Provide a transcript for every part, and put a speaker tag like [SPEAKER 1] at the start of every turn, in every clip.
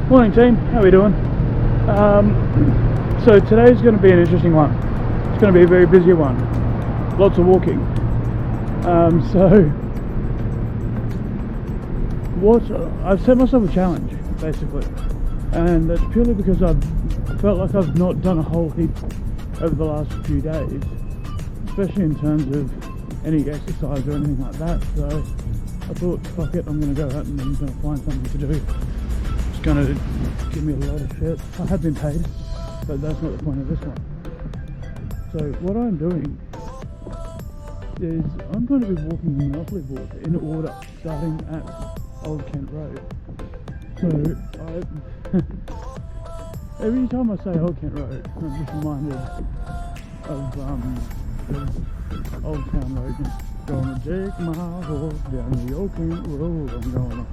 [SPEAKER 1] Morning team, how are we doing? So today's going to be an interesting one. It's going to be a very busy one. Lots of walking. I've set myself a challenge, basically. And that's purely because I've felt like I've not done a whole heap over the last few days. Especially in terms of any exercise or anything like that. So I thought, fuck it, I'm going to go out and I'm going to find something to do. It's going to give me a lot of shit. I have been paid, but that's not the point of this one. So what I'm doing is I'm going to be walking the Monopoly board in order, starting at Old Kent Road. So every time I say Old Kent Road, I'm just reminded of Old Town Road. Gonna take my horse down the Old Kent Road. I'm gonna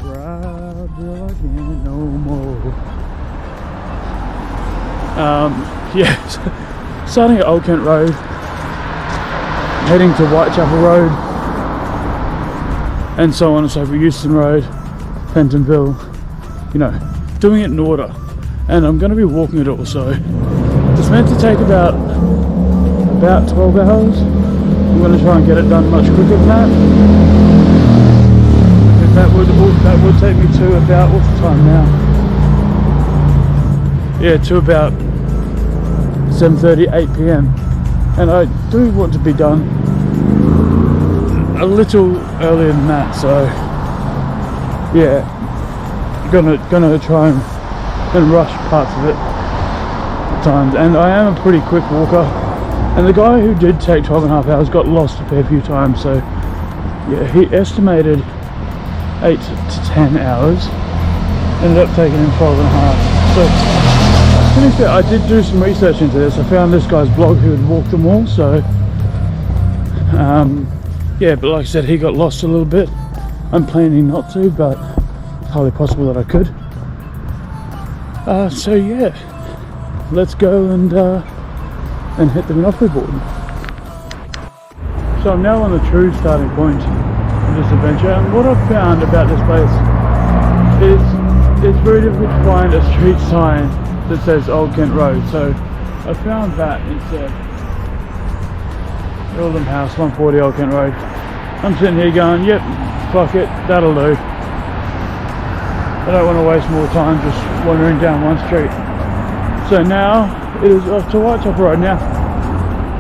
[SPEAKER 1] ride till I can't no more. Starting at Old Kent Road, heading to Whitechapel Road, and so on and so forth, Euston Road, Pentonville, you know, doing it in order. And I'm going to be walking it all, so it's meant to take about 12 hours. I'm going to try and get it done much quicker than that. That would take me to about, what's the time now? Yeah, to about 7:30, 8 p.m. And I do want to be done a little earlier than that, so yeah, gonna try and rush parts of it at times. And I am a pretty quick walker, and the guy who did take 12.5 hours got lost a fair few times, so yeah, he estimated 8 to 10 hours, ended up taking him 12.5. So to be fair, I did do some research into this. I found this guy's blog who had walked them all, so yeah, but like I said, he got lost a little bit. I'm planning not to, but it's highly possible that I could. So yeah, let's go and hit the Monopoly board. So I'm now on the true starting point of this adventure, and what I've found about this place is it's very difficult to find a street sign that says Old Kent Road, so I found that instead. Earldham House, 140 Old Kent Road. I'm sitting here going, yep, fuck it, that'll do. I don't want to waste more time just wandering down one street. So now it is off to Whitechapel Road. Now,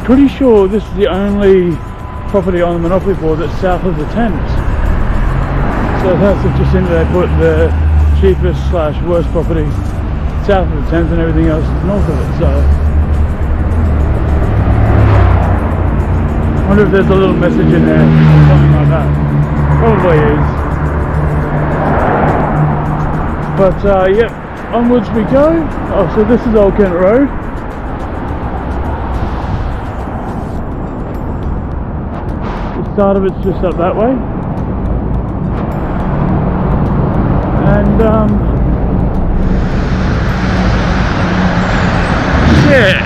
[SPEAKER 1] pretty sure this is the only property on the Monopoly board that's south of the Thames. So that's just in there, they put the cheapest / worst property south of the Thames and everything else north of it. So I wonder if there's a little message in there or something like that. Probably is. But yep, onwards we go. Oh, so this is Old Kent Road. The start of it's just up that way. And yeah,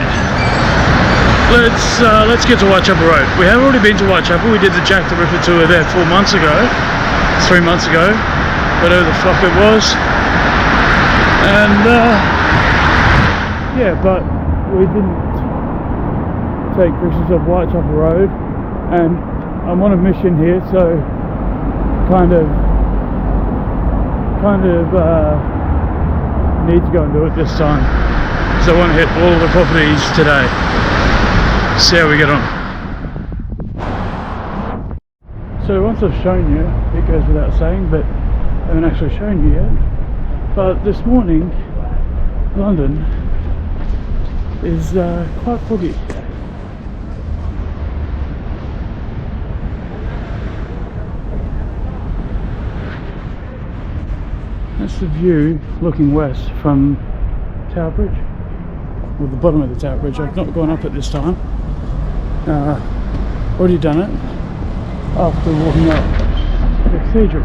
[SPEAKER 1] let's get to Whitechapel Road. We have already been to Whitechapel. We did the Jack the Ripper tour there 3 months ago, whatever the fuck it was. And yeah, but we didn't take pictures of Whitechapel Road, and I'm on a mission here, so kind of need to go and do it this time. So I want to hit all the properties today. See how we get on. So once I've shown you, it goes without saying, but I haven't actually shown you yet. But this morning, London is quite foggy. That's the view looking west from Tower Bridge, or the bottom of the Tower Bridge. I've not gone up it this time. Already done it after walking up the cathedral.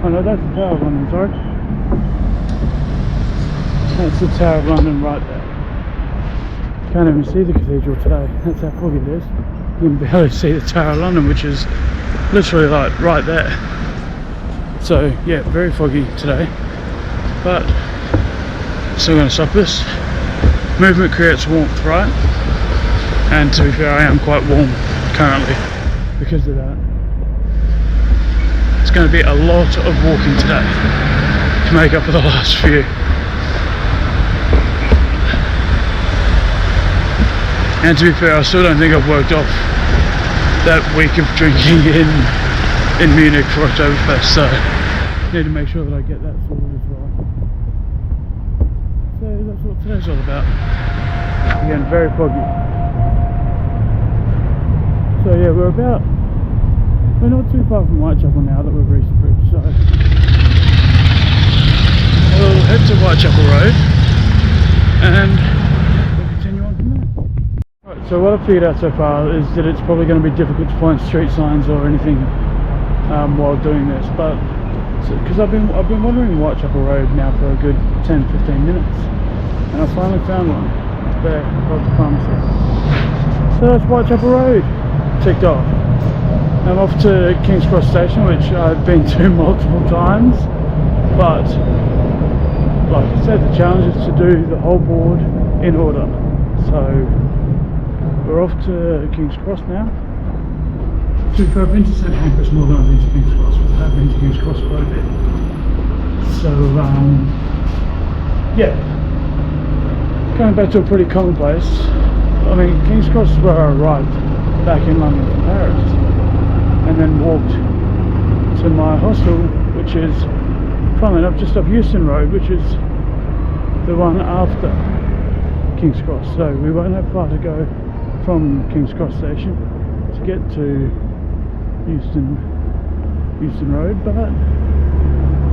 [SPEAKER 1] Oh no, that's the Tower of London, sorry. That's the Tower of London right there. Can't even see the cathedral today. That's how foggy it is. You can barely see the Tower of London, which is literally right there. So yeah, very foggy today. But Still going to stop this. Movement creates warmth, right? And to be fair, I am quite warm currently because of that. It's going to be a lot of walking today to make up for the last few. And to be fair, I still don't think I've worked off that week of drinking in Munich for Oktoberfest, so I need to make sure that I get that sorted as well. So that's what today's all about. Again, very foggy. So yeah, we're not too far from Whitechapel now that we've reached the bridge, so we'll head to Whitechapel Road and we'll continue on from there. Right, so what I've figured out so far is that it's probably going to be difficult to find street signs or anything while doing this, but because I've been wandering Whitechapel Road now for a good 10-15 minutes, and I finally found one there above the pharmacy. So that's Whitechapel Road ticked off. I'm off to King's Cross Station, which I've been to multiple times, but like I said, the challenge is to do the whole board in order. So we're off to King's Cross now. So I've been to St Pancras more than I've been to King's Cross, but I've been to King's Cross quite a bit. So yeah, going back to a pretty common place. I mean, King's Cross is where I arrived back in London from Paris, and then walked to my hostel, which is, funnily enough, just off Euston Road, which is the one after King's Cross. So we won't have far to go from King's Cross Station to get to Euston Road, but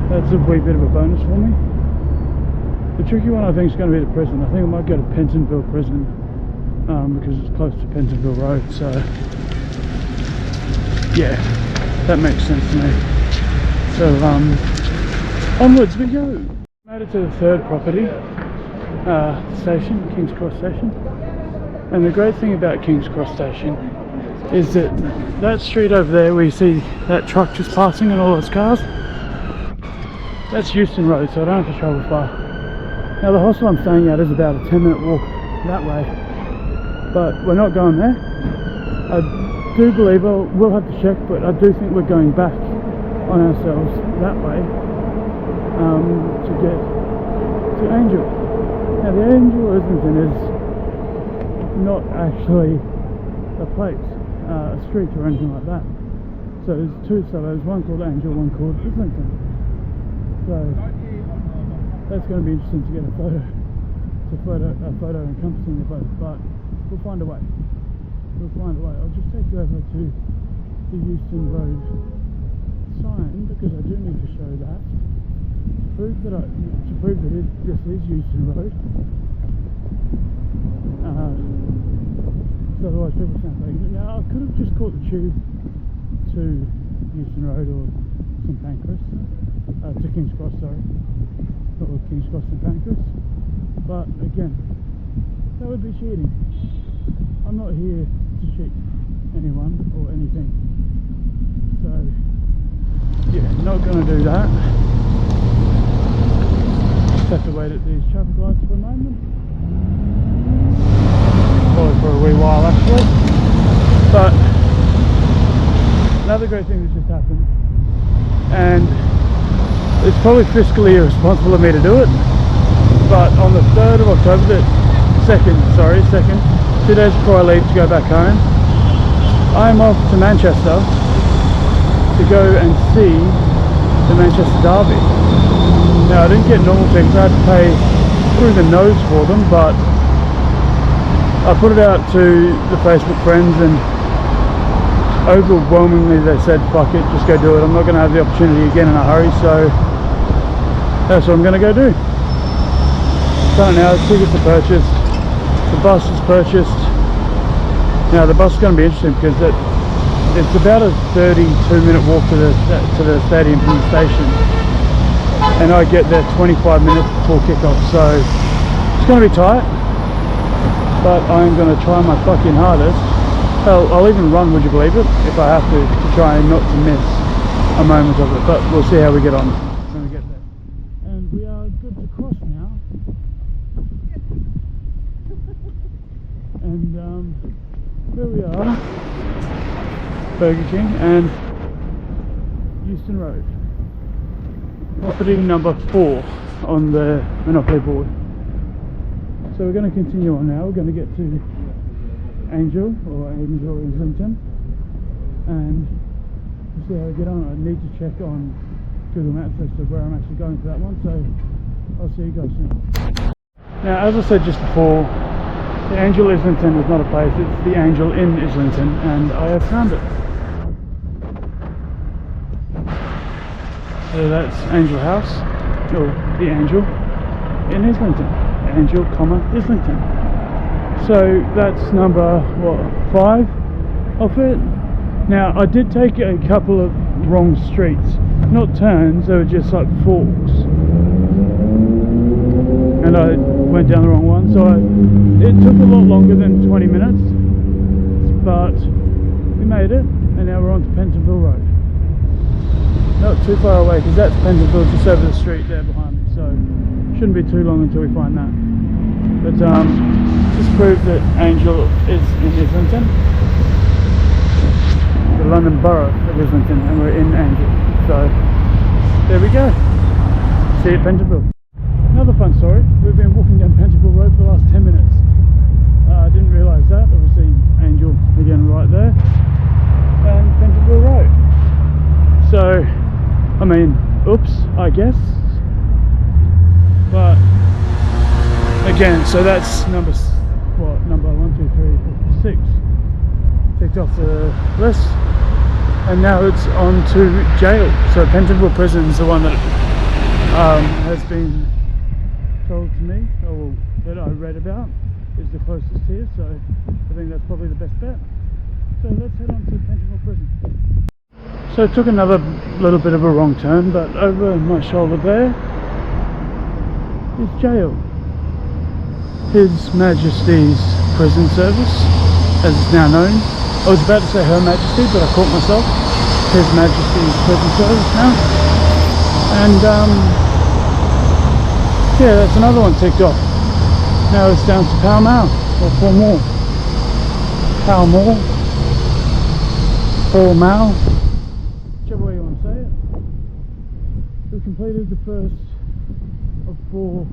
[SPEAKER 1] that's a wee bit of a bonus for me. The tricky one I think is going to be the prison. I think I might go to Pentonville Prison because it's close to Pentonville Road, so yeah, that makes sense to me. So onwards we go. Made it to the third property station, King's Cross Station, and the great thing about King's Cross Station is that that street over there where you see that truck just passing and all those cars, that's Euston Road, so I don't have to travel far. Now the hostel I'm staying at is about a 10-minute walk that way, but we're not going there. I do believe, we'll have to check, but I do think we're going back on ourselves that way to get to Angel. Now the Angel Islington is not actually a place, a street or anything like that. So there's two suburbs, one called Angel, one called Islington. So that's going to be interesting to get a photo encompassing the both, but we'll find a way. I'll just take you over to the Euston Road sign because I do need to show that to prove that this is Euston Road. So otherwise people sound like, now I could have just caught the tube to Euston Road or St Pancras, to King's Cross, sorry, or King's Cross St Pancras, but again, that would be cheating. I'm not here to cheat anyone or anything, so yeah, not going to do that. Just have to wait at these traffic lights for a moment. Probably for a wee while actually, but another great thing that's just happened, and it's probably fiscally irresponsible of me to do it, but on the 3rd of October, second, 2 days before I leave to go back home, I'm off to Manchester to go and see the Manchester Derby. Now I didn't get normal tickets, I had to pay through the nose for them, but I put it out to the Facebook friends and overwhelmingly they said fuck it, just go do it. I'm not going to have the opportunity again in a hurry, so that's what I'm going to go do. So now the tickets are purchased, the bus is purchased. Now the bus is going to be interesting because it's about a 32-minute walk to the stadium from the station, and I get there 25 minutes before kickoff, so it's going to be tight, but I'm going to try my fucking hardest. Hell, I'll even run, would you believe it, if I have to try not to miss a moment of it, but we'll see how we get on when we get there. And we are good to cross now, here we are, Burger King and Euston Road. Property number 4 on the Monopoly board. So we're going to continue on now. We're going to get to Angel Islington and we'll see how we get on. I need to check on Google Maps as to where I'm actually going for that one, so I'll see you guys soon. Now, as I said just before, the Angel Islington is not a place, it's the Angel in Islington, and I have found it. So that's Angel House, or the Angel in Islington. Angel, Islington. So that's number, what, 5 of it? Now, I did take a couple of wrong streets. Not turns, they were just like forks. And I went down the wrong one, so it took a lot longer than 20 minutes. But we made it, and now we're on to Pentonville Road. Not too far away, because that's Pentonville just over the street there behind me, so shouldn't be too long until we find that. But just prove that Angel is in Islington, the London Borough of Islington, and we're in Angel. So there we go. See you at Pentonville. Another fun story. We've been walking down Pentonville Road for the last 10 minutes. I didn't realise that. Obviously, Angel again right there, and Pentonville Road. So, I mean, oops, I guess. But again, so that's number 1, 2, 3, 4, 6 ticked off the list, and now it's on to jail. So Pentonville Prison is the one that has been told to me, or that I read about, is the closest here. So I think that's probably the best bet. So let's head on to Pentonville Prison. So I took another little bit of a wrong turn, but over my shoulder there is jail. His Majesty's Prison Service, as it's now known. I was about to say Her Majesty, but I caught myself. His Majesty's Prison Service now. And yeah, that's another one ticked off. Now it's down to Pall Mall, or Pall Mall. Pall Mall. Pall Mall. Whichever way you want to say it. We completed the first of 4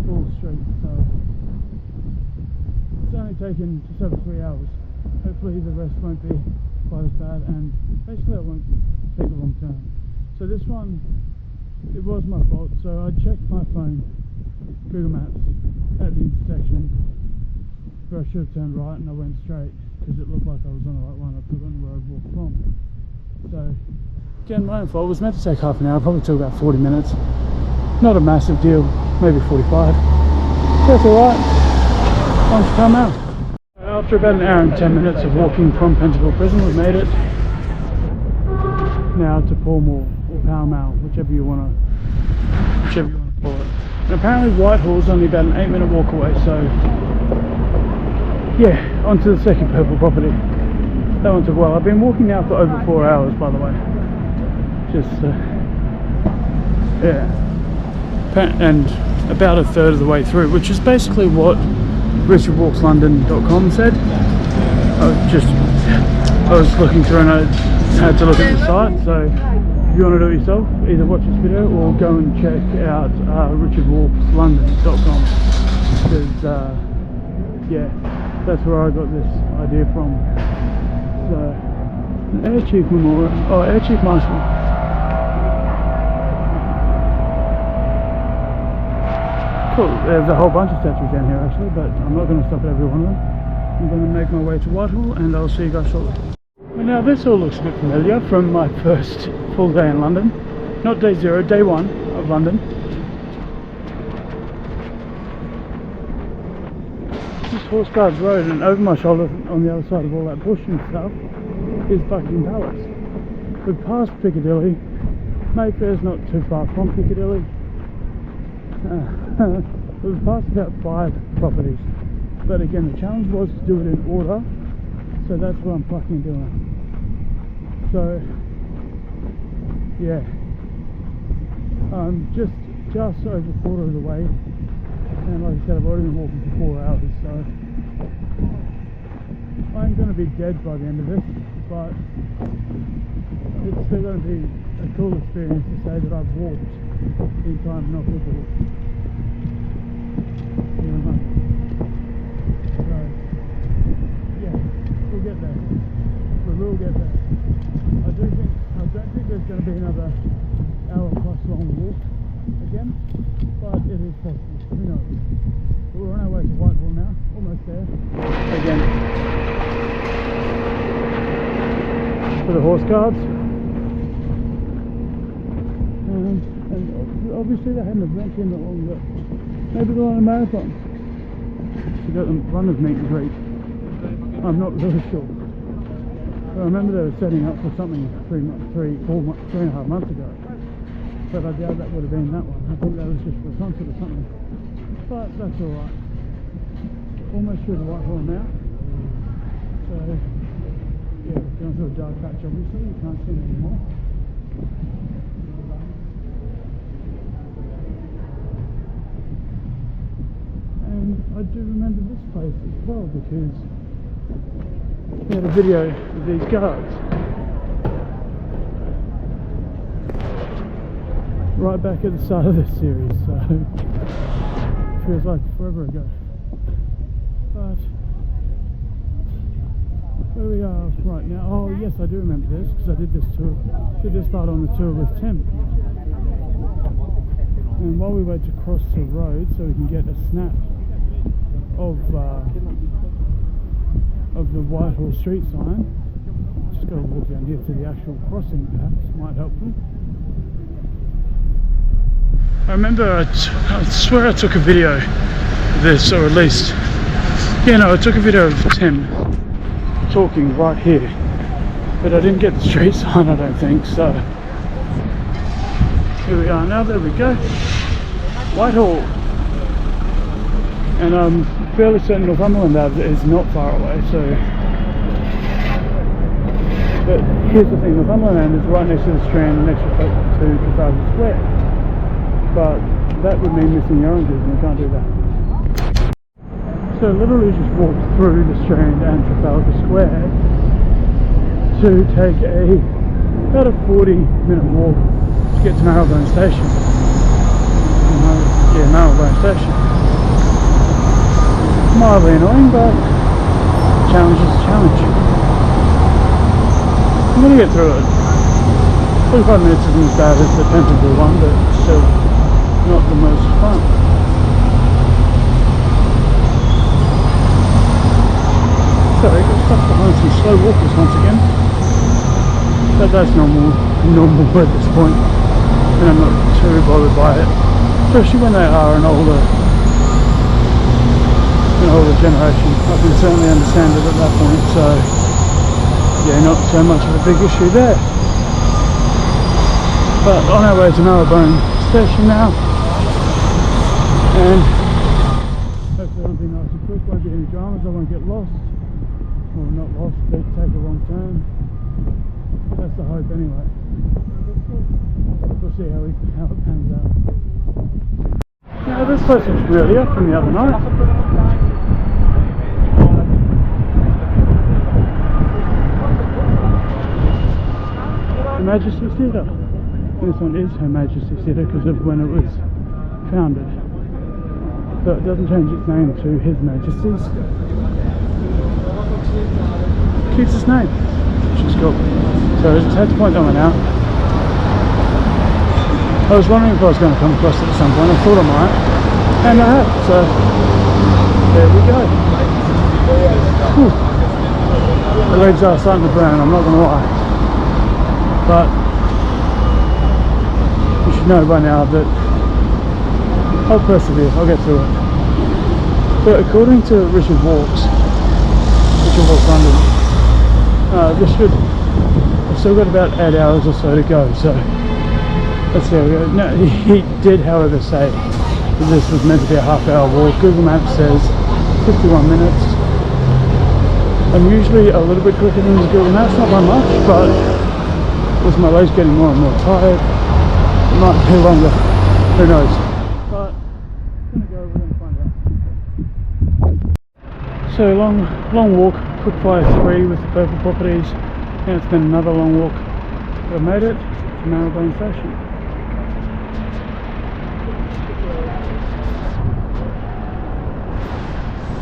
[SPEAKER 1] full streets, so it's only taken just over 3 hours. Hopefully the rest won't be quite as bad, and basically I won't take a wrong turn. So this one, it was my fault, so I checked my phone, Google Maps, at the intersection where I should have turned right, and I went straight because it looked like I was on the right one. I'd forgotten where I'd walked from. So again, my own fault. It was meant to take half an hour, probably took about 40 minutes. Not a massive deal, maybe 45. That's alright. On to Pall Mall. After about an hour and 10 minutes of walking from Pentonville Prison, we've made it now to Pall Mall, or Pall Mall, whichever you want to call it. And apparently Whitehall's only about an 8-minute walk away, so yeah, on to the second purple property. That one took a while. I've been walking now for over 4 hours, by the way. Just yeah, and about a third of the way through, which is basically what richardwalkslondon.com said. I was looking through and I had to look at the site, so if you want to do it yourself, either watch this video or go and check out richardwalkslondon.com, because yeah, that's where I got this idea from. So, an Air Chief Memorial, oh, Air Chief Marshal. Cool. There's a whole bunch of statues down here actually, but I'm not going to stop at every one of them. I'm going to make my way to Whitehall, and I'll see you guys shortly. Well, now this all looks a bit familiar from my first full day in London. Not day 0, day 1 of London. This is Horse Guards Road, and over my shoulder on the other side of all that bush and stuff is Buckingham Palace. We've passed Piccadilly. Mayfair's not too far from Piccadilly. We've passed about 5 properties, but again the challenge was to do it in order, so that's what I'm fucking doing. So yeah, I'm just over a quarter of the way, and like I said, I've already been walking for 4 hours, so I'm going to be dead by the end of this, but it's still going to be a cool experience to say that I've walked in time not with the horse. You know, so, yeah, we'll get there. We will get there. I don't think there's going to be another hour plus long walk again, but it is possible. Who knows? But we're on our way to Whitehall now, almost there. Again, for the horse cards. And obviously they had an event in not long ago. Maybe they're on a marathon. We got them runners meet and greet. I'm not really sure. But I remember they were setting up for something 3.5 months ago. But I doubt that would have been that one. I think that was just for a concert or something. But that's alright. Almost through the Whitehall now. So yeah, it's going through a dark patch obviously, you can't see it anymore. And I do remember this place as well because we had a video of these guards right back at the start of this series, so it feels like forever ago. But where we are right now, oh yes, I do remember this because I did this part on the tour with Tim. And while we wait to cross the road so we can get a snap of the Whitehall street sign, just got to walk down here to the actual crossing perhaps, might help me. I remember, I swear I took a video of this, or at least, yeah, no, I took a video of Tim talking right here, but I didn't get the street sign, I don't think, so here we are now, there we go, Whitehall, and I'm fairly certain Northumberland Ave is not far away, so, but here's the thing, Northumberland Ave is right next to the Strand, next to Trafalgar Square. But that would mean missing the oranges, and we can't do that. So literally just walked through the Strand and Trafalgar Square to take about a 40-minute walk to get to Marylebone Station. Yeah, Marylebone Station. Mildly annoying, but challenge is a challenge. I'm going to get through it. 45 minutes isn't as bad as the Pentonville one, but still not the most fun. Sorry, I got stuck behind some slow walkers once again. But that's normal at this point, and I'm not too bothered by it. Especially when they are an older generation. I can certainly understand it at that point, so yeah, not so much of a big issue there. But on our way to Marylebone Station now, and hopefully it'll be nice and quick, won't be any dramas, I won't get lost, or not lost, but take a wrong turn. That's the hope anyway. We'll see how it pans out. Now this place looks really up from the other night. Her Majesty's Theatre. This one is Her Majesty's Theatre because of when it was founded. But it doesn't change its name to His Majesty's. Keeps its name, which is cool. So I just had to point that one out. I was wondering if I was going to come across it at some point. I thought I might, and I have. So there we go. Whew. The legs are starting to burn, I'm not going to lie. But you should know by now that I'll persevere, I'll get through it. But according to Richard Walks London, I've still got about 8 hours or so to go, so let's see how we go. No, he did however say that this was meant to be a half-hour walk. Google Maps says 51 minutes. I'm usually a little bit quicker than Google Maps, not by much, but with my legs getting more and more tired, it might be longer, who knows. But we're going to find out. So long walk, Quickfire 3 with the purple properties, and it's been another long walk. But I made it to Marylebone Station.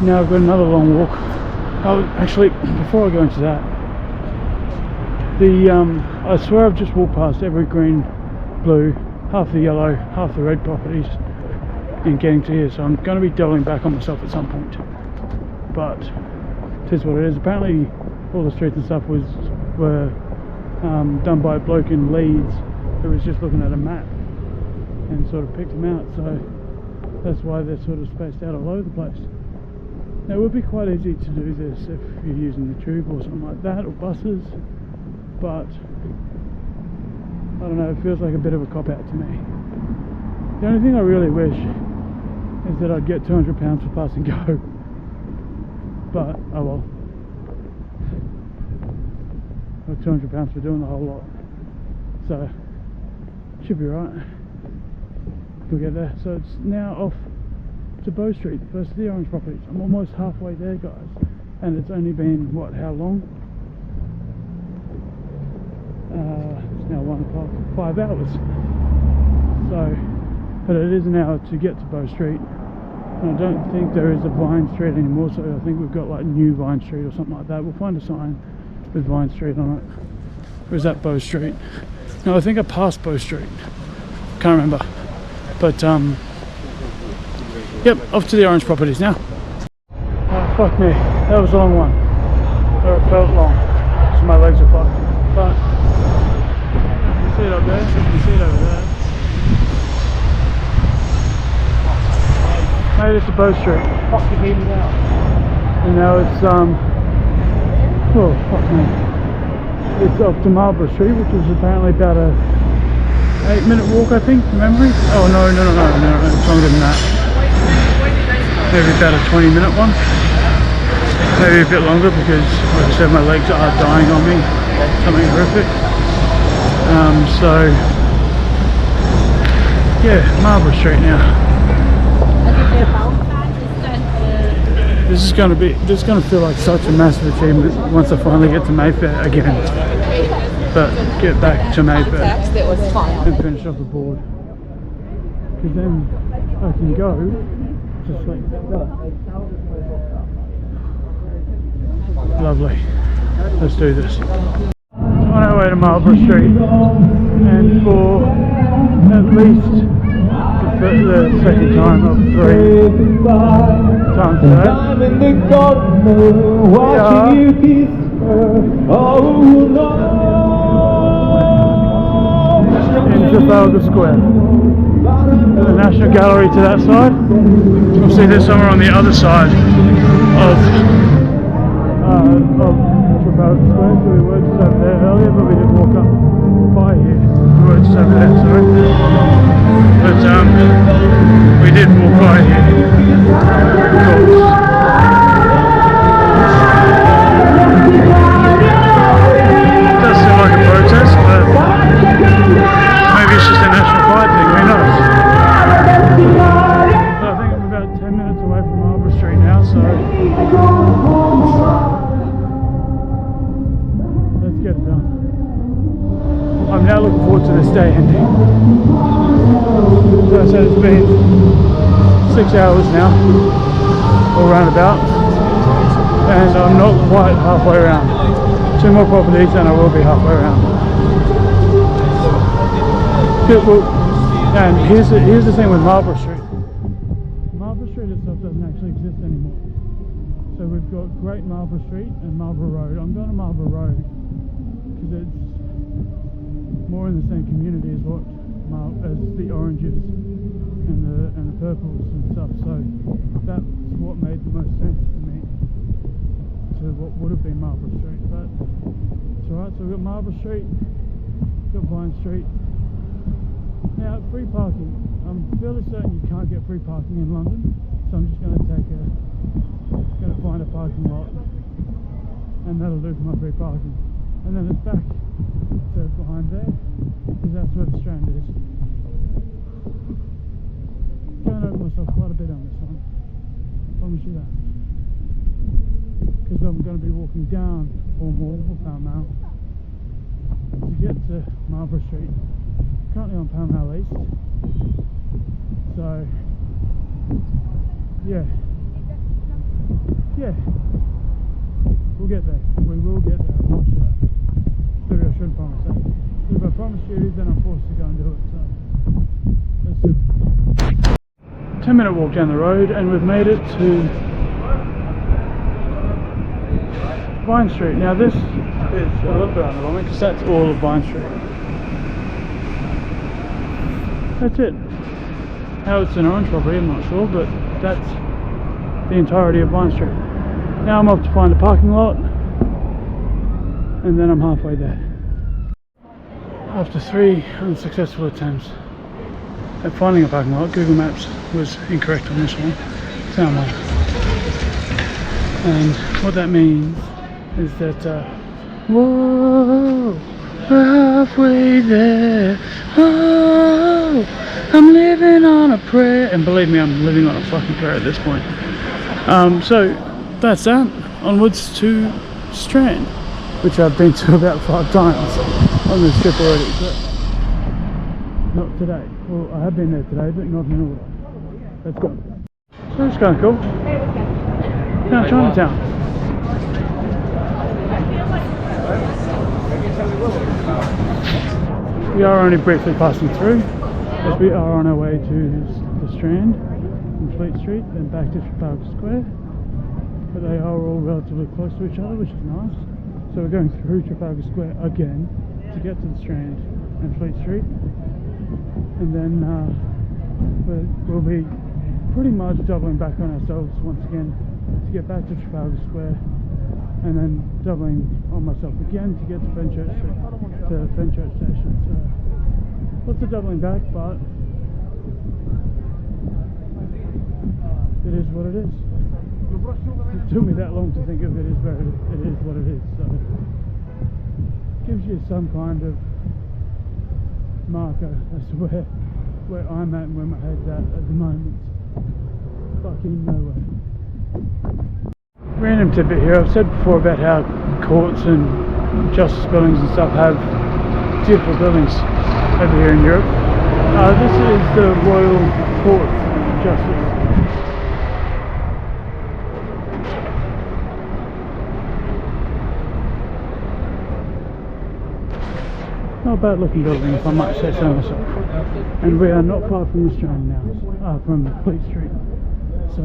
[SPEAKER 1] Now I've got another long walk. Oh, actually, before I go into that, I swear I've just walked past every green, blue, half the yellow, half the red properties in getting to here, so I'm going to be doubling back on myself at some point. But it is what it is. Apparently all the streets and stuff were done by a bloke in Leeds who was just looking at a map and sort of picked them out, so that's why they're sort of spaced out all over the place. Now it would be quite easy to do this if you're using the tube or something like that, or buses, but I don't know, it feels like a bit of a cop-out to me. The only thing I really wish is that I'd get £200 for pass and go, but oh well. Or £200 for doing the whole lot, so should be right. We'll get there. So it's now off to Bow Street, the first of the orange properties. I'm almost halfway there, guys, and it's only been what, how long? It's now 1 o'clock, 5 hours. So, but it is an hour to get to Bow Street. And I don't think there is a Vine Street anymore, so I think we've got like New Vine Street or something like that. We'll find a sign with Vine Street on it. Or is that Bow Street? No, I think I passed Bow Street. Can't remember. But yep, off to the orange properties now. Oh, fuck me, that was a long one. Or it felt long, so my legs are fucked. But you can see it up there, you can see it over there. Made it to Bow Street. Fucking me out. And now it's oh fuck me. It's up to Marlborough Street, which is apparently about a 8-minute walk, I think, from memory. Oh no, it's longer than that. Maybe about a 20-minute one. Maybe a bit longer because, like I said, my legs are dying on me. Something horrific. So yeah, Marlborough Street now. This is going to feel like such a massive achievement once I finally get to Mayfair again. But get back to Mayfair and finish off the board, because then I can go to sleep. Lovely. Let's do this. On our way to Marlborough Street, and for at least the second time of 3 times today, in Trafalgar Square. The National Gallery to that side. You'll see this somewhere on the other side of Trafalgar Square. So we were just over there earlier, but we didn't walk up by here. We were just over there, sorry. But we did walk by here. It does seem like a protest, but maybe it's just a national pride thing, who knows? So I think I'm about 10 minutes away from Marlborough Street now, so let's get it done. I'm now looking forward to this day ending. So I said it's been 6 hours now, or roundabout, and I'm not quite halfway around. 2 more properties and I will be halfway around. Well, and here's the thing with Marlborough Street. Marlborough Street itself doesn't actually exist anymore. So we've got Great Marlborough Street and Marlborough Road. I'm going to Marlborough Road because it's more in the same community as the oranges and the purples and stuff. So that's what made the most sense to me to what would have been Marlborough Street. But it's alright. So we've got Marlborough Street, got Vine Street. Now, free parking. I'm fairly certain you can't get free parking in London, so I'm just going to find a parking lot, and that'll do for my free parking. And then it's back to behind there, because that's where the Strand is. Going over myself quite a bit on this one. Promise you that. Because I'm going to be walking down Pall Mall or Pall Mall to get to Marlborough Street. Currently on Pall Mall East. So, yeah. We'll get there. We will get there. I'm not sure. Maybe I shouldn't promise that. If I promise you, then I'm forced to go and do it. So, let's do it. 10-minute walk down the road, and we've made it to Vine Street. Now this is a little bit underwhelming because that's all of Vine Street. That's it. How it's an orange property, I'm not sure, but that's the entirety of Vine Street. Now I'm off to find a parking lot, and then I'm halfway there. After 3 unsuccessful attempts at finding a parking lot, Google Maps was incorrect on this one. Found one. And what that means is that, whoa, we're halfway there. Oh, I'm living on a prayer. And believe me, I'm living on a fucking prayer at this point. So that's that. Onwards to Strand, which I've been to about 5 times on this trip already, but not today. Well, I have been there today, but not in order. Let's go. So that's kind of cool. Now Chinatown. We are only briefly passing through, as we are on our way to the Strand and Fleet Street, then back to Trafalgar Square. But they are all relatively close to each other, which is nice. So we're going through Trafalgar Square again to get to the Strand and Fleet Street, and then we'll be pretty much doubling back on ourselves once again to get back to Trafalgar Square, and then doubling on myself again to get to Fenchurch Station. So lots of doubling back, but it is what it is. It took me that long to think of it as it is what it is. So it gives you some kind of marker as to where I'm at and where my head's at the moment. Fucking nowhere. Random tidbit here. I've said before about how courts and justice buildings and stuff have beautiful buildings over here in Europe. This is the Royal Court of Justice. Not a bad looking building, if I might say so myself. And we are not far from the Strand now, from Fleet Street. So,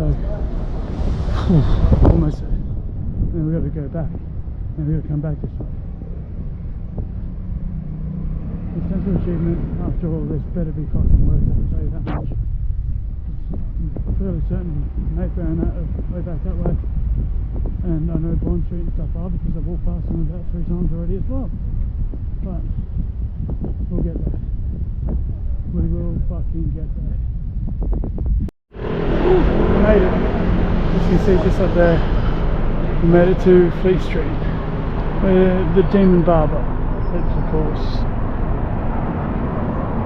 [SPEAKER 1] almost there. Then we've got to go back. And we've got to come back this way. The sense of achievement after all this better be fucking worth it, I'll tell you that much. I'm fairly certain Mayfair and that are way back that way. And I know Bond Street and stuff are because I've walked past them about 3 times already as well. But we'll get there. We will fucking get there. We made it. As you can see just up there, we made it to Fleet Street, where the Demon Barber, that's of course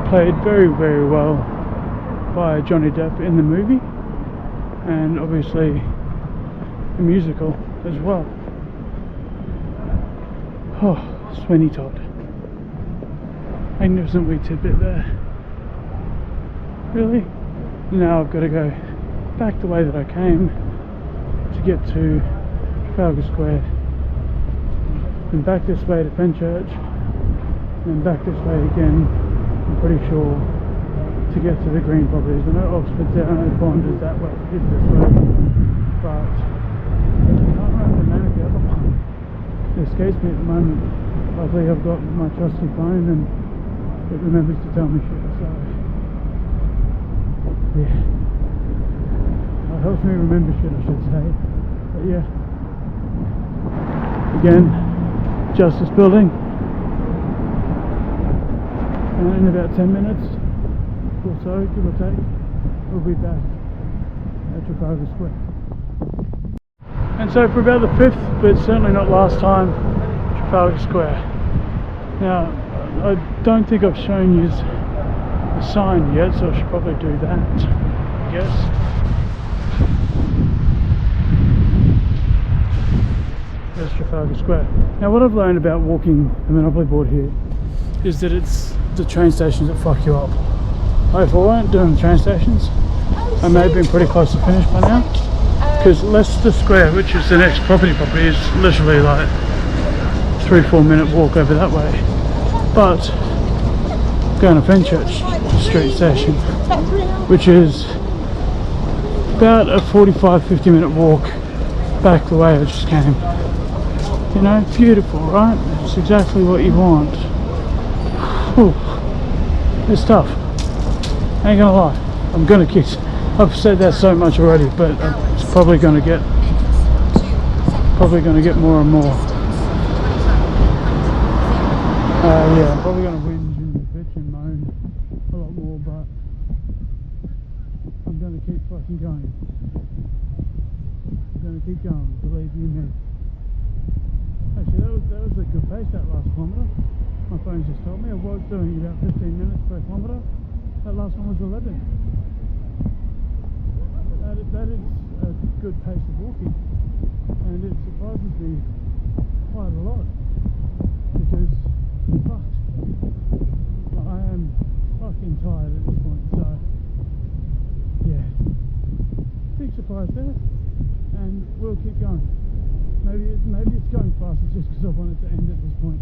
[SPEAKER 1] played very, very well by Johnny Depp in the movie, and obviously the musical as well. Oh, Sweeney Todd. Magnificent wee tidbit there. Really? Now I've got to go back the way that I came to get to Trafalgar Square, and back this way to Fenchurch, and back this way again, I'm pretty sure, to get to the green properties. I know Oxford's there, I know Bond is that way, is this way, but I can't remember the name of the other one. It escapes me at the moment. Luckily I've got my trusty phone and it remembers to tell me shit, so yeah. It helps me remember shit, I should say. But yeah. Again, Justice Building. And in about 10 minutes or so, give or take, we'll be back at Trafalgar Square. And so for about the 5th, but certainly not last time, Trafalgar Square. Now, I don't think I've shown you the sign yet, so I should probably do that, I guess. is Trafalgar Square. Now what I've learned about walking the Monopoly board here is that it's the train stations that fuck you up. Like if I weren't doing the train stations, I may have been pretty close to finish by now. Because Leicester Square, which is the next property, is literally like 3-4 minute walk over that way. But going to Fenchurch Street Station, which is about a 45-50 minute walk back the way I just came. You know, beautiful, right? It's exactly what you want. Whew. It's tough. I ain't gonna lie. I'm gonna kick. I've said that so much already, but it's probably gonna get more and more. Yeah, I'm probably gonna whinge and bitch and moan a lot more, but I'm gonna keep fucking going. I'm gonna keep going, believe you me. Actually, that was a good pace, that last kilometre. My phone just told me I was doing about 15 minutes per kilometre. That last one was 11. That is a good pace of walking, and it surprises me quite a lot because fuck, I am fucking tired at this point. So yeah, big surprise there, and we'll keep going. Maybe it's going faster just because I want it to end at this point.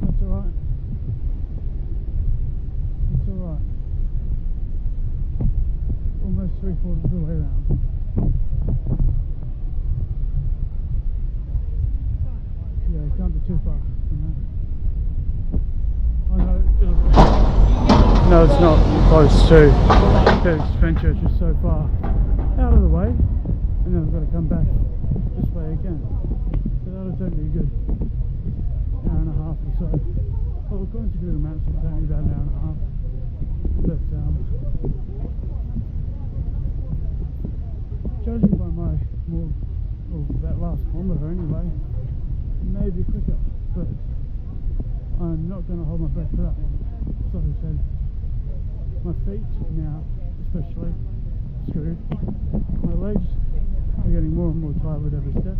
[SPEAKER 1] That's alright. It's alright. Almost 3/4 of the way around. Yeah, it can't be too far, you know. I know no, it's not close to, because Fenchurch is so far out of the way, and then I've got to come back this way again. So that'll take me a good hour and a half or so. Well, according to Google Maps, it'll take me about an hour and a half. But judging by my that last kilometre anyway, maybe quicker, but I'm not going to hold my breath for that one. Like I said, my feet now especially screwed. My legs are getting more and more tired with every step,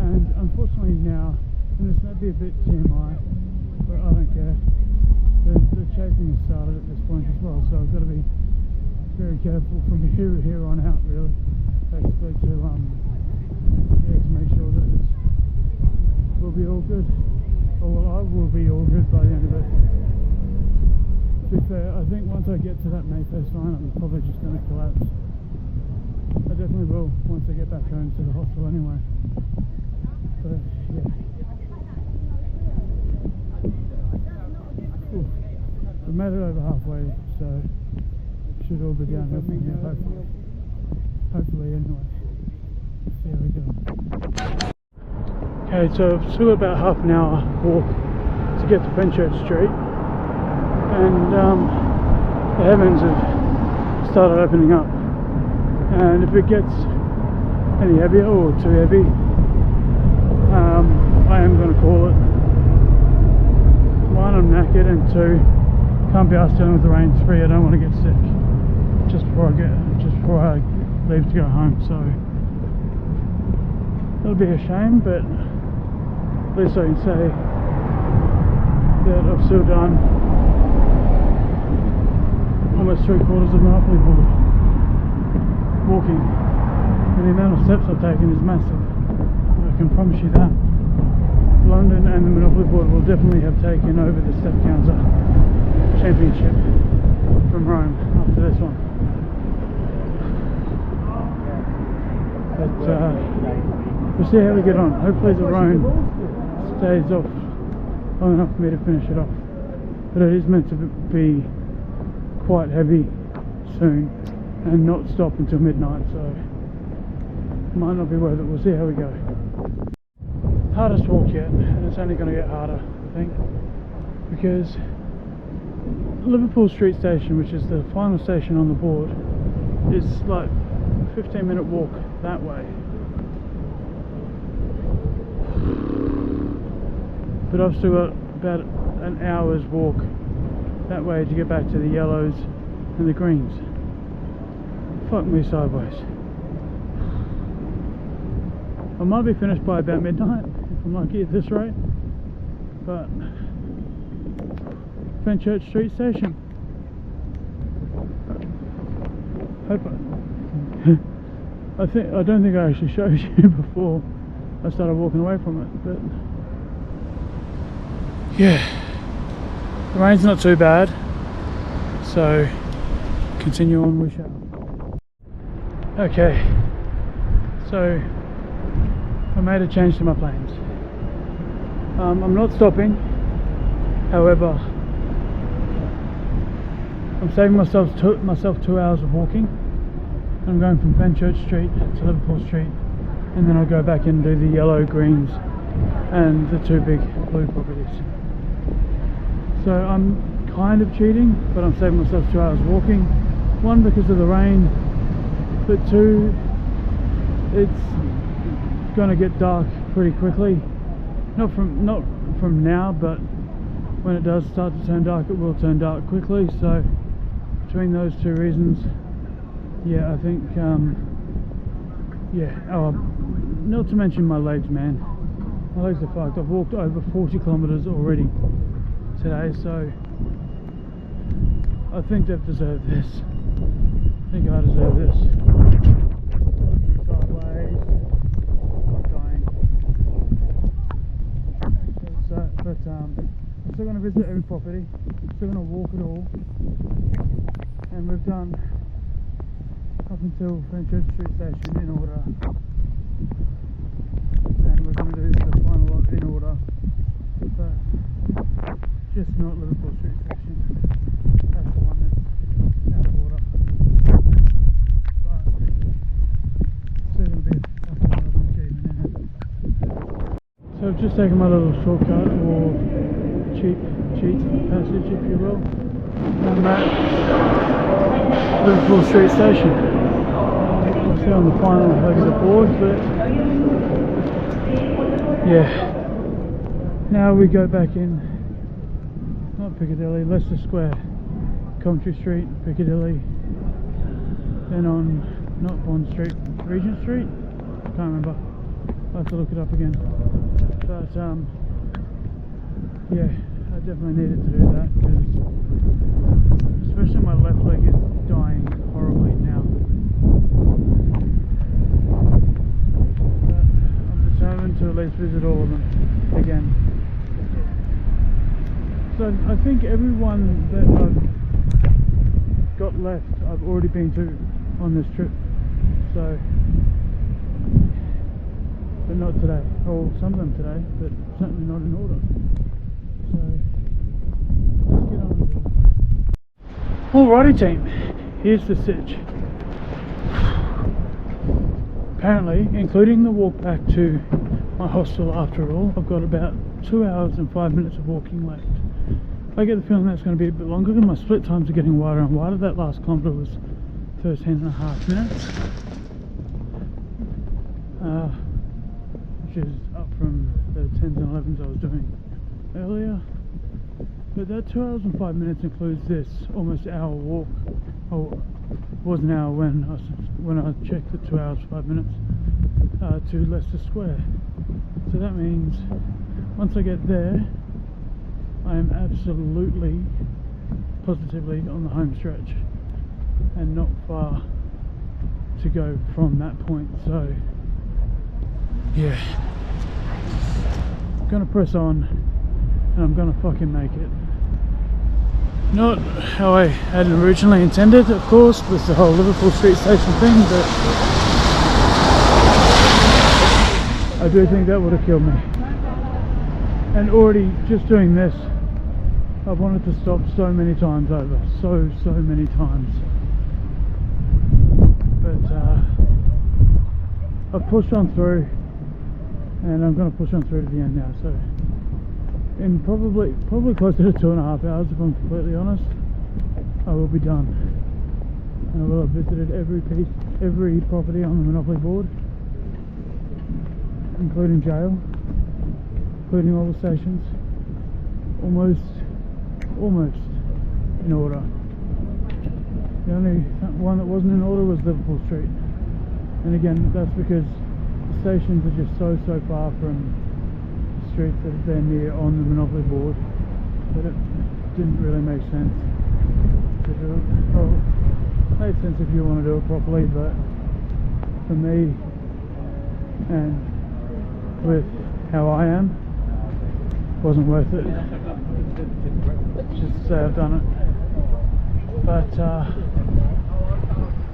[SPEAKER 1] and unfortunately now, and this may be a bit TMI, but I don't care, the chafing has started at this point as well, so I've got to be very careful from here on out, really, basically, to make sure that it will be all good, or well, I will be all good by the end of it. To be fair, I think once I get to that Mayfair sign, I'm probably just going to collapse. I definitely will once I get back home to the hostel anyway. But yeah. Ooh. We made it over halfway, so should all be downhill from here, hopefully. Hopefully anyway. Let's see how we go. Okay, so I've still got about half an hour walk to get to Fenchurch Street, and the heavens have started opening up, and if it gets any heavier or too heavy, I am going to call it. One, I'm knackered, and two, can't be asked dealing with the rain. Three, I don't want to get sick just before I leave to go home, so it'll be a shame, but at least I can say that I've still done almost 3/4 of Monopoly board walking, and the amount of steps I've taken is massive. I can promise you that. London and the Monopoly board will definitely have taken over the step counter championship from Rome after this one. But we'll see how we get on. Hopefully the rain stays off long enough for me to finish it off. But it is meant to be quite heavy soon and not stop until midnight, so it might not be worth it. We'll see how we go. Hardest walk yet, and it's only going to get harder, I think, because Liverpool Street Station, which is the final station on the board, is like a 15-minute walk that way. But I've still got about an hour's walk that way to get back to the yellows and the greens. Fuck me sideways. I might be finished by about midnight if I'm lucky at this rate. But Fenchurch Street Station. I don't think I actually showed you before I started walking away from it, but yeah, the rain's not too bad, so continue on we shall. Okay, so I made a change to my plans. I'm not stopping, however I'm saving myself 2 hours of walking. I'm going from Fenchurch Street to Liverpool Street, and then I'll go back and do the yellow, greens and the 2 big blue properties. So I'm kind of cheating, but I'm saving myself 2 hours walking. 1, because of the rain, but 2, it's gonna get dark pretty quickly. Not from now, but when it does start to turn dark, it will turn dark quickly. So between those 2 reasons, yeah, I think, yeah, oh, not to mention my legs, man. My legs are fucked. I've walked over 40 kilometers already today, so I think they've deserved this. I think I deserve this. Sideways. I'm dying. But I'm still going to visit every property. I'm still going to walk it all. And we've done up until Fenchurch Street Station in order, and we're going to do the final lot in order, but just not Liverpool Street Station. That's the one that's out of order, but still going to be a fucking achievement in it. So I've just taken my little shortcut, or cheat passage if you will, and that's Liverpool Street Station. On the final leg of the board, but yeah, now we go back in, not Piccadilly, Leicester Square, Coventry Street, Piccadilly, then on, not Bond Street, Regent Street, can't remember, I'll have to look it up again, but yeah, I definitely needed to do that, because especially my left leg is dying horribly now. To at least visit all of them again. So I think everyone that I've got left I've already been to on this trip, so, but not today, or some of them today, but certainly not in order. So let's get on with it. Alrighty team, here's the sitch. Apparently, including the walk back to my hostel after all, I've got about 2 hours and 5 minutes of walking left. I get the feeling that's going to be a bit longer because my split times are getting wider and wider. That last kilometre was 13.5 minutes, which is up from the 10s and 11s I was doing earlier. But that 2 hours and 5 minutes includes this almost hour walk. Oh, it was an hour when I checked the 2 hours 5 minutes to Leicester Square. So that means once I get there, I am absolutely, positively on the home stretch, and not far to go from that point. So yeah, I'm gonna press on, and I'm gonna fucking make it. Not how I had originally intended, of course, with the whole Liverpool Street Station thing, but I do think that would have killed me. And already just doing this, I've wanted to stop so many times over, so many times. But I've pushed on through, and I'm going to push on through to the end now. So in probably closer to 2.5 hours, if I'm completely honest, I will be done. And I will have visited every property on the Monopoly board, including jail, including all the stations, almost in order. The only one that wasn't in order was Liverpool Street, and again that's because the stations are just so far from streets that they're near on the Monopoly board that it didn't really make sense to do it. Well, it made sense if you want to do it properly, but for me and with how I am, it wasn't worth it just to say I've done it. But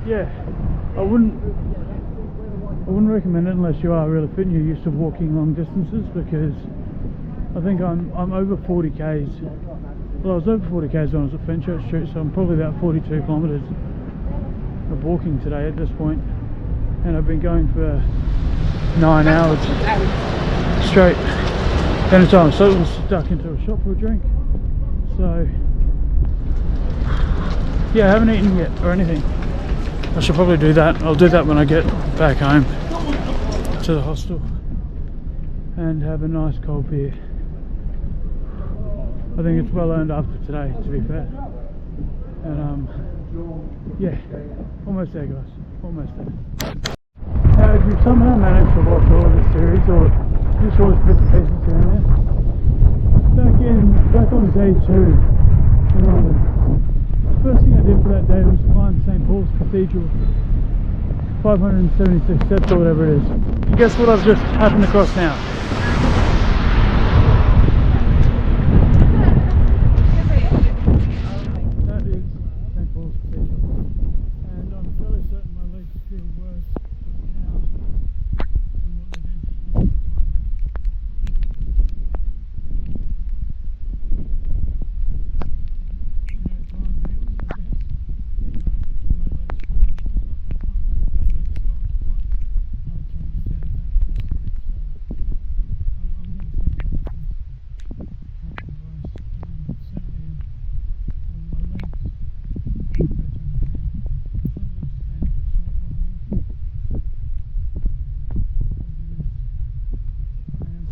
[SPEAKER 1] yeah, I wouldn't recommend it unless you are really fit and you're used to walking long distances, because I think I'm over 40 k's. Well, I was over 40 k's when I was at Fenchurch Street, so I'm probably about 42 kilometres of walking today at this point, and I've been going for 9 hours straight. Anytime, so I was stuck into a shop for a drink. So yeah, I haven't eaten yet or anything. I should probably do that. I'll do that when I get back home to the hostel and have a nice cold beer. I think it's well earned after today, to be fair. And yeah, almost there guys, almost there. Now if you somehow managed to watch all of the series, or just all the bits and pieces here and there, back on day 2 in London, the first thing I did for that day was climb St. Paul's Cathedral, 576 steps or whatever it is. And guess what I've just happened across now? That is St. Paul's Cathedral, and I'm fairly certain my legs feel worse now than what they did.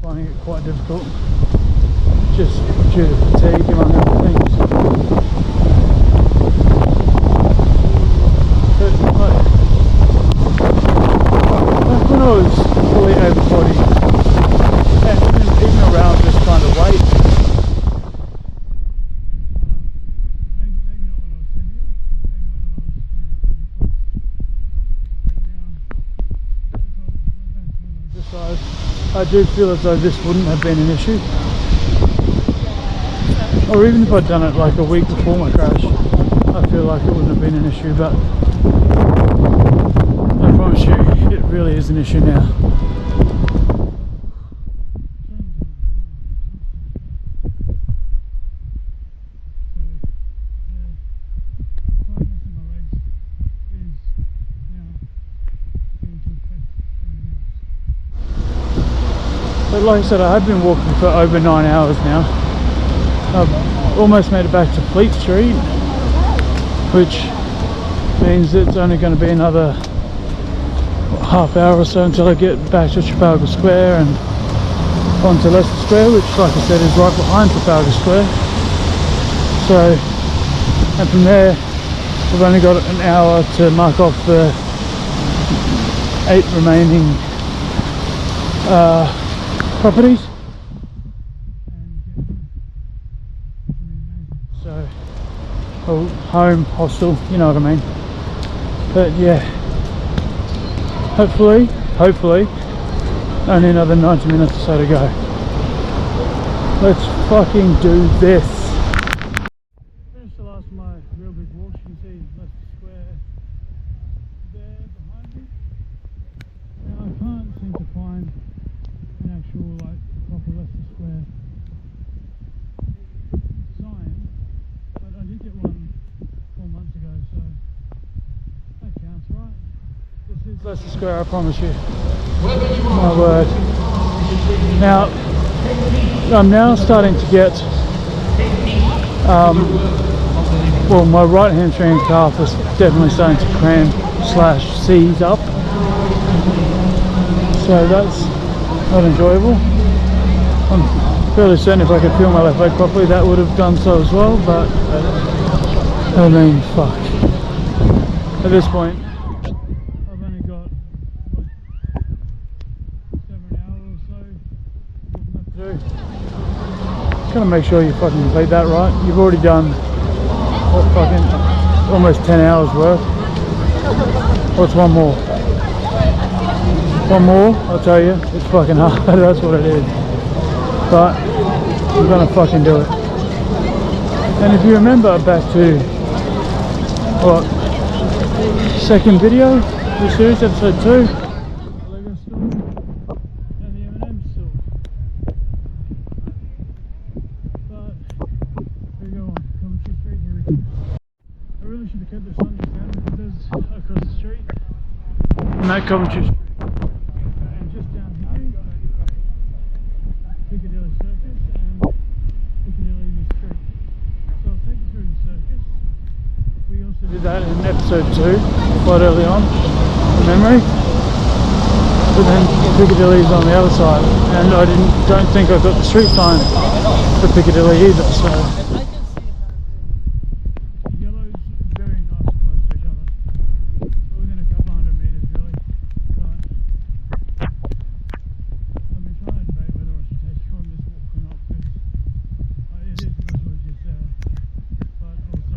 [SPEAKER 1] Finding it quite difficult, just due to fatigue among other things. But like when I was fully over body, and even around this kind of weight, maybe not when I was heavier, maybe not when I was this size, I do feel as though this wouldn't have been an issue. Or even if I'd done it like a week before my crash, I feel like it wouldn't have been an issue, but I promise you, it really is an issue now. But like I said, I have been walking for over 9 hours now. I've almost made it back to Fleet Street, which means it's only going to be another half hour or so until I get back to Trafalgar Square and onto Leicester Square, which like I said is right behind Trafalgar Square. So, and from there we've only got an hour to mark off the 8 remaining properties. So, well, home, hostel, you know what I mean. But yeah, hopefully, only another 90 minutes or so to go. Let's fucking do this. Finished the last of my real big walks. You can see Leicester Square there behind me. Now I can't seem to find an actual like proper Leicester Square sign, but I did get one 4 months ago, so that counts, right? This is Leicester Square, I promise you. My word. Now, I'm now starting to get, well, my right hamstring and calf is definitely starting to cramp / seize up. So that's not enjoyable. I'm fairly certain if I could feel my left leg properly that would have done so as well, but I mean, fuck. At this point, I've only got Gotta make sure you fucking complete that right. You've already done what, fucking almost 10 hours worth. What's one more? One more, I'll tell you, it's fucking hard, that's what it is. But I'm gonna fucking do it. And if you remember back to what, second video, the series, episode 2, Lego store and the M&M store. But here we go on Coventry Street, here we go. I really should have kept this on just then because there's across the street and that Coventry Street. And just down here, Piccadilly Circus and Piccadilly the Street. So I'll take you through the circus. We also did that in episode 2, quite early on, from memory. But then Piccadilly's on the other side, and I don't think I got the street sign for Piccadilly either, so. Yellow's very nice and close to each other. Within a couple hundred metres really. But I've been trying to debate whether I should take you on this walk or not, because it is literally just there. But also,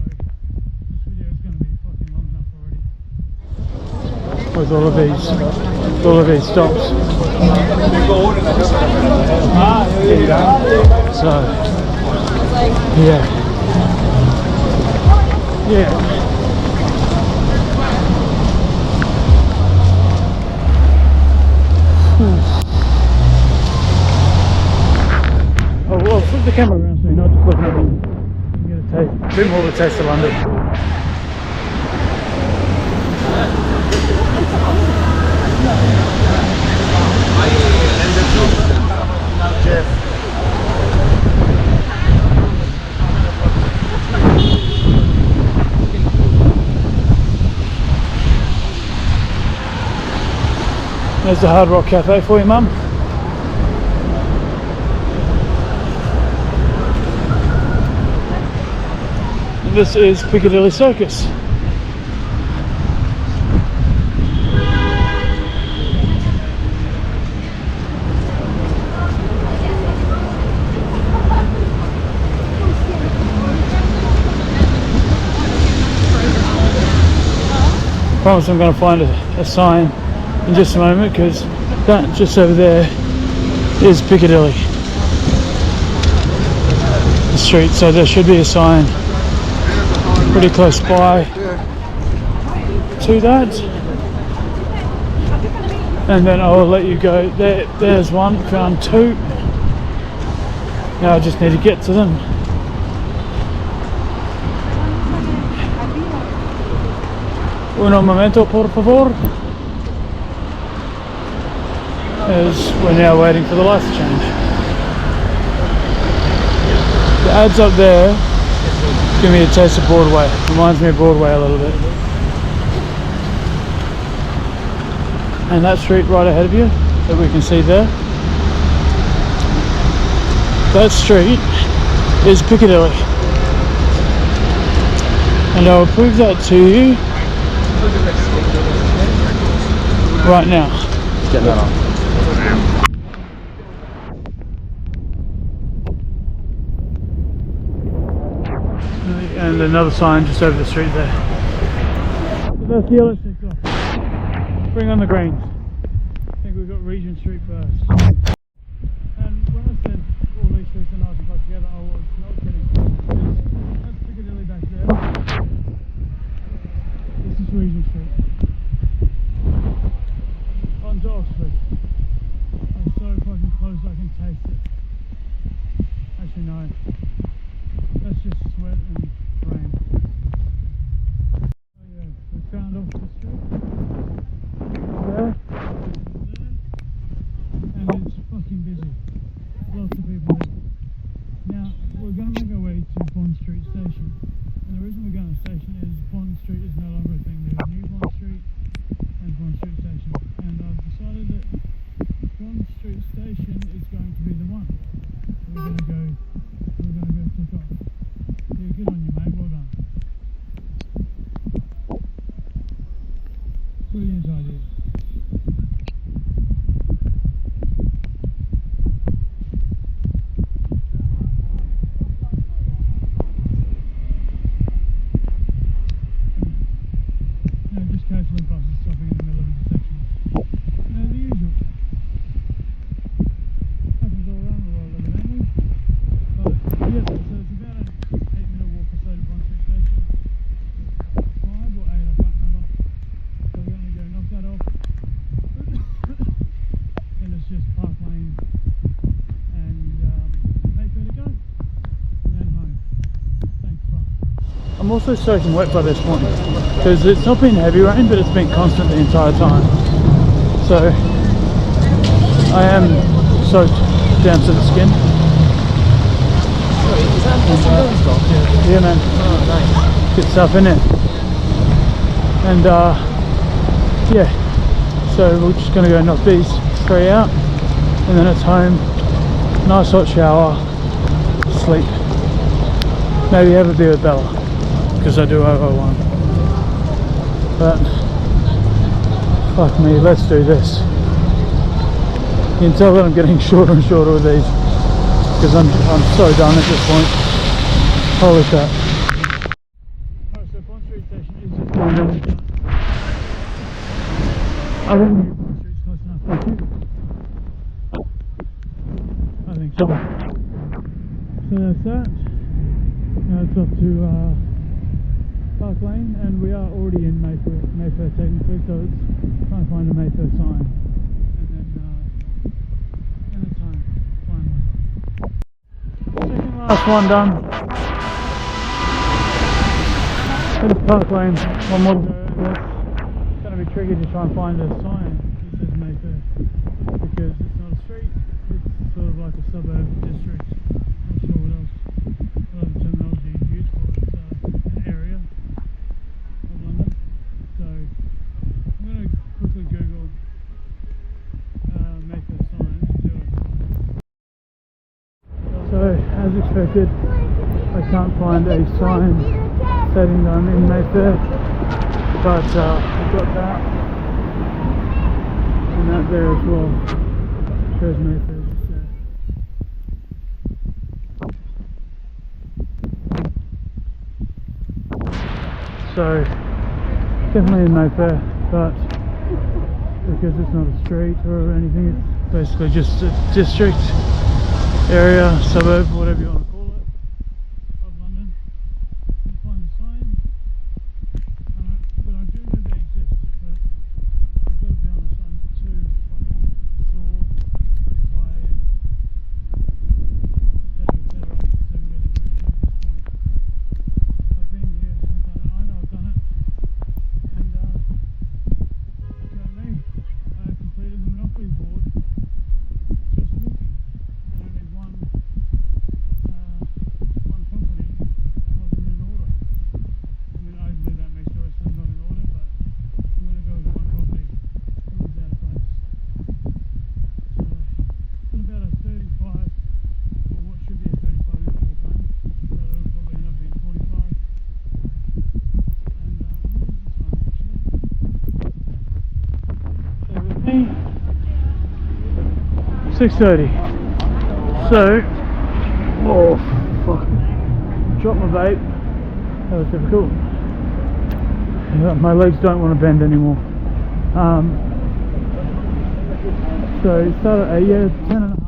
[SPEAKER 1] this video is going to be fucking long enough already. With all of these stops. So, yeah. Oh, well, flip the camera around so you're not just looking at me. You can get a bit more of a taste of London. There's the Hard Rock Cafe for you, Mum. This is Piccadilly Circus. I promise I'm going to find a sign in just a moment, because that just over there is Piccadilly, the street, so there should be a sign pretty close by to that, and then I will let you go. There's one, found two. Now I just need to get to them. Uno momento, por favor. As we're now waiting for the lights to change. The ads up there give me a taste of Broadway. Reminds me of Broadway a little bit. And that street right ahead of you that we can see there, that street is Piccadilly. And I'll prove that to you right now.
[SPEAKER 2] Get that on.
[SPEAKER 1] And another sign just over the street there. So that's the yellow stick off. Bring on the greens. I think we've got Regent Street first. And when I said all these streets are nice and close together, I was not kidding. That's Piccadilly back there. This is Regent Street. On to Oxford. I'm so fucking close I can taste it. Actually no. That's just sweat and rain. Oh yeah, we found Oxford Street. There. And it's fucking busy. Lots of people there. Now, we're going to make our way to Bond Street Station. And the reason we're going to the station is Bond Street is no longer a thing. There's New Bond Street and Bond Street Station. And I've decided that Bond Street Station is going to be the one. We're going to go tick off. Yeah, good on you, mate. Well done. Brilliant idea. I'm also soaking wet by this point because it's not been heavy rain, but it's been constant the entire time. So I am soaked down to the skin. Yeah, man.
[SPEAKER 2] Oh, nice.
[SPEAKER 1] Good stuff, innit? And yeah, so we're just gonna go knock these 3 out, and then it's home, nice hot shower, sleep, maybe have a beer with Bella, because I do owe her one. But fuck me, let's do this. You can tell that I'm getting shorter and shorter with these, because I'm so done at this point. Holy crap. Alright, so Bond Street Station is just going down. I think Bond Street's close enough, thank you. I think so. So that's that. Now it's off to Park Lane, and we are already in Mayfair technically, so it's trying to find a Mayfair sign. And it's home, finally. Second last one done. Bit of Park Lane, one more to go. It's going to be tricky to try and find a sign that says Mayfair, because it's not a street, it's sort of like a suburb district. Not sure what else, what other terminology is used for it. It's an area of London. So I'm going to quickly Google Mayfair sign and see what I can find. So as expected, I can't find a sign stating that I'm in Mayfair, but I've got that and that there as well. Shows Mayfair just there. So definitely in Mayfair, but because it's not a street or anything, it's basically just a district, area, suburb, whatever you want to call it, of London. You can find the sign, but I do know they exist, but I've got to be honest, I'm too fucking sore, tired, etc, etc, to really give a shit at this point. I've been here, I've done it, I know I've done it, and you know me, I completed the Monopoly board just walking. Only one company wasn't in order. I mean, obviously that makes the rest of them not in order, but I'm going to go with one property that was out of place. So it's been about a 35, or what should be a 35-minute walk home, but it'll probably end up being 45. And what is the time actually? So with me, 6:30. So, oh fuck, dropped my vape. That was difficult. Yeah, my legs don't want to bend anymore. So it started at 10:30.